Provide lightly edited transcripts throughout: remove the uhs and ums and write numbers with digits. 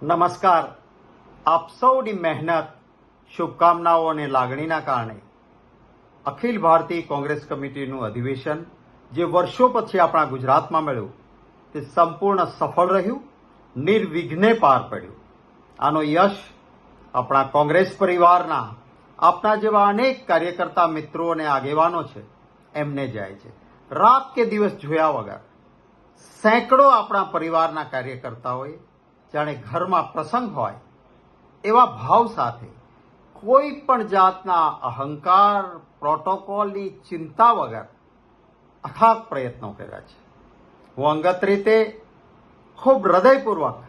નમસ્કાર. આપ સૌની મહેનત, શુભકામનાઓ અને લાગણીના કારણે અખિલ ભારતીય કોંગ્રેસ કમિટીનું અધિવેશન જે વર્ષો પછી આપણા ગુજરાતમાં મળ્યું તે સંપૂર્ણ સફળ રહ્યું, નિર્વિઘ્ને પાર પડ્યું. આનો યશ આપણા કોંગ્રેસ પરિવારના આપના જેવા અનેક કાર્યકર્તા મિત્રો અને આગેવાનો છે એમને જાય છે. રાત કે દિવસ જોયા વગર સેંકડો આપણા પરિવારના કાર્યકર્તાઓએ જાણે ઘરમાં પ્રસંગ હોય એવા ભાવ સાથે કોઈ પણ જાતના અહંકાર, પ્રોટોકોલની ચિંતા વગર અથાગ પ્રયત્નો કર્યા છે. હું અંગત રીતે ખૂબ હૃદયપૂર્વક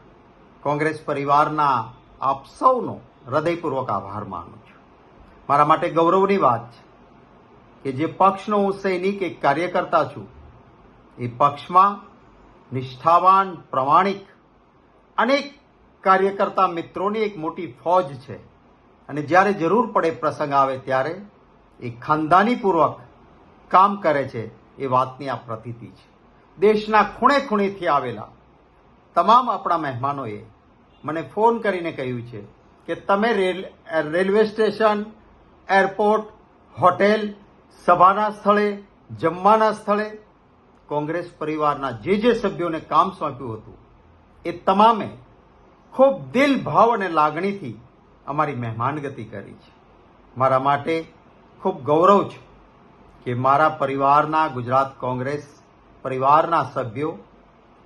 કોંગ્રેસ પરિવારના આપ સૌનો હૃદયપૂર્વક આભાર માનું છું. મારા માટે ગૌરવની વાત છે કે જે પક્ષનો હું સૈનિક એક કાર્યકર્તા છું એ પક્ષમાં નિષ્ઠાવાન, પ્રમાણિક અનેક કાર્યકર્તા મિત્રોની એક મોટી ફોજ છે અને જ્યારે જરૂર પડે, પ્રસંગ આવે ત્યારે એ ખાનદાનીપૂર્વક કામ કરે છે એ વાતની આ પ્રતીતિ છે. દેશના ખૂણે ખૂણેથી આવેલા તમામ આપણા મહેમાનોએ મને ફોન કરીને કહ્યું છે કે તમે રેલવે સ્ટેશન, એરપોર્ટ, હોટેલ, સભાના સ્થળે, જમવાના સ્થળે કોંગ્રેસ પરિવારના જે સભ્યોને કામ સોંપ્યું હતું એ તમામે ખૂબ દિલ, ભાવ અને લાગણીથી અમારી મહેમાનગતિ કરી છે. મારા માટે ખૂબ ગૌરવ છે કે મારા પરિવારના, ગુજરાત કોંગ્રેસ પરિવારના સભ્યો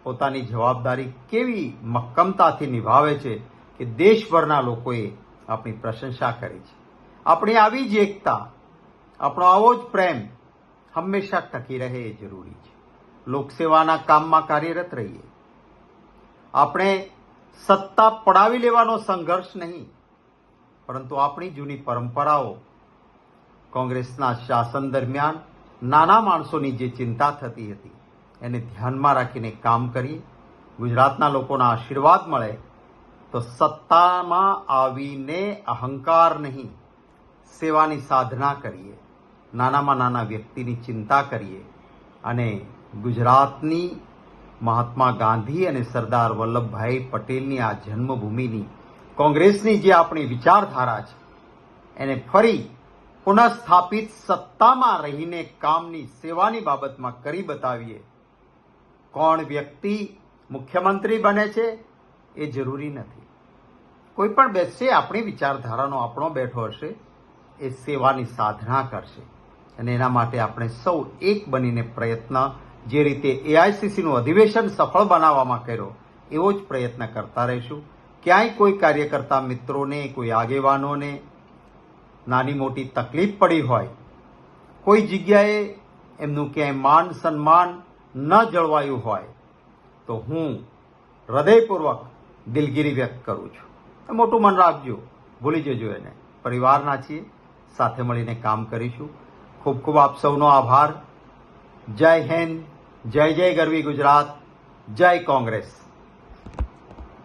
પોતાની જવાબદારી કેવી મક્કમતાથી નિભાવે છે કે દેશભરના લોકોએ આપણી પ્રશંસા કરી છે. આપણી આવી જ એકતા, આપણો આવો જ પ્રેમ હંમેશા ટકી રહે એ જરૂરી છે. લોકસેવાના કામમાં કાર્યરત રહીએ. આપણે સત્તા પડાવી લેવાનો સંઘર્ષ નહીં, પરંતુ આપણી જૂની પરંપરાઓ, કોંગ્રેસના શાસન દરમિયાન નાના માણસોની જે ચિંતા થતી હતી એને ધ્યાનમાં રાખીને કામ કરીએ. ગુજરાતના લોકોના આશીર્વાદ મળે તો સત્તામાં આવીને અહંકાર નહીં, સેવાની સાધના કરીએ, નાનામાં નાના વ્યક્તિની ચિંતા કરીએ અને ગુજરાતની મહાત્મા ગાંધી અને સરદાર વલ્લભભાઈ પટેલની આ જન્મભૂમિની કોંગ્રેસની જે આપણી વિચારધારા છે એને ફરી પુનઃસ્થાપિત સત્તામાં રહીને કામની, સેવાની બાબતમાં કરી બતાવીએ. કોણ વ્યક્તિ મુખ્યમંત્રી બને છે એ જરૂરી નથી. કોઈ પણ બેસશે, આપણી વિચારધારાનો આપણો બેઠો હશે, એ સેવાની સાધના કરશે અને એના માટે આપણે સૌ એક બનીને પ્રયત્ન, જે રીતે એઆઈસીસીનું અધિવેશન સફળ બનાવવામાં કર્યો એવો જ પ્રયત્ન કરતા રહીશું. ક્યાંય કોઈ કાર્યકર્તા મિત્રોને, કોઈ આગેવાનોને નાની મોટી તકલીફ પડી હોય, કોઈ જગ્યાએ એમનું ક્યાંય માન સન્માન ન જળવાયું હોય તો હું હૃદયપૂર્વક દિલગીરી વ્યક્ત કરું છું. મોટું મન રાખજો, ભૂલી જજો એને. પરિવારના છીએ, સાથે મળીને કામ કરીશું. ખૂબ ખૂબ આપ સૌનો આભાર. જય હિન્દ, જય જય ગરવી ગુજરાત, જય કોંગ્રેસ.